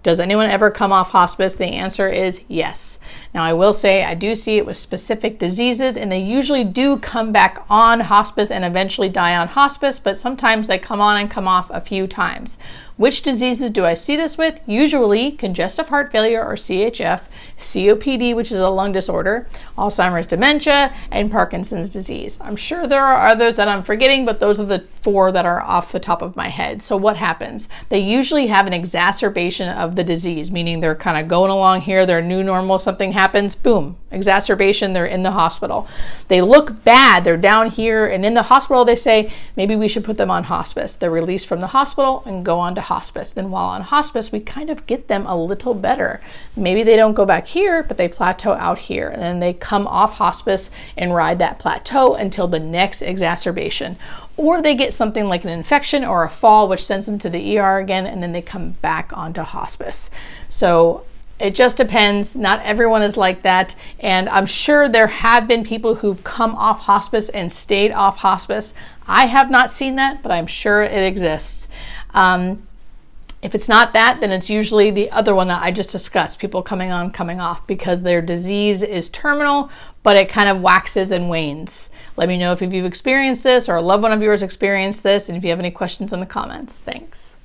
Does anyone ever come off hospice? The answer is yes. Now, I will say I do see it with specific diseases, and they usually do come back on hospice and eventually die on hospice, but sometimes they come on and come off a few times. Which diseases do I see this with? Usually congestive heart failure or CHF, COPD, which is a lung disorder, Alzheimer's dementia, and Parkinson's disease. I'm sure there are others that I'm forgetting, but those are the 4 that are off the top of my head. So what happens? They usually have an exacerbation of the disease, meaning they're kind of going along here, they're new normal, something happens, boom, exacerbation, they're in the hospital. They look bad, they're down here, and in the hospital they say, maybe we should put them on hospice. They're released from the hospital and go on to hospice. Then while on hospice, we kind of get them a little better. Maybe they don't go back here, but they plateau out here, and then they come off hospice and ride that plateau until the next exacerbation. Or they get something like an infection or a fall, which sends them to the ER again, and then they come back onto hospice. So it just depends. Not everyone is like that. And I'm sure there have been people who've come off hospice and stayed off hospice. I have not seen that, but I'm sure it exists. If it's not that, then it's usually the other one that I just discussed, people coming on, coming off, because their disease is terminal, but it kind of waxes and wanes. Let me know if you've experienced this or a loved one of yours experienced this, and if you have any questions in the comments. Thanks.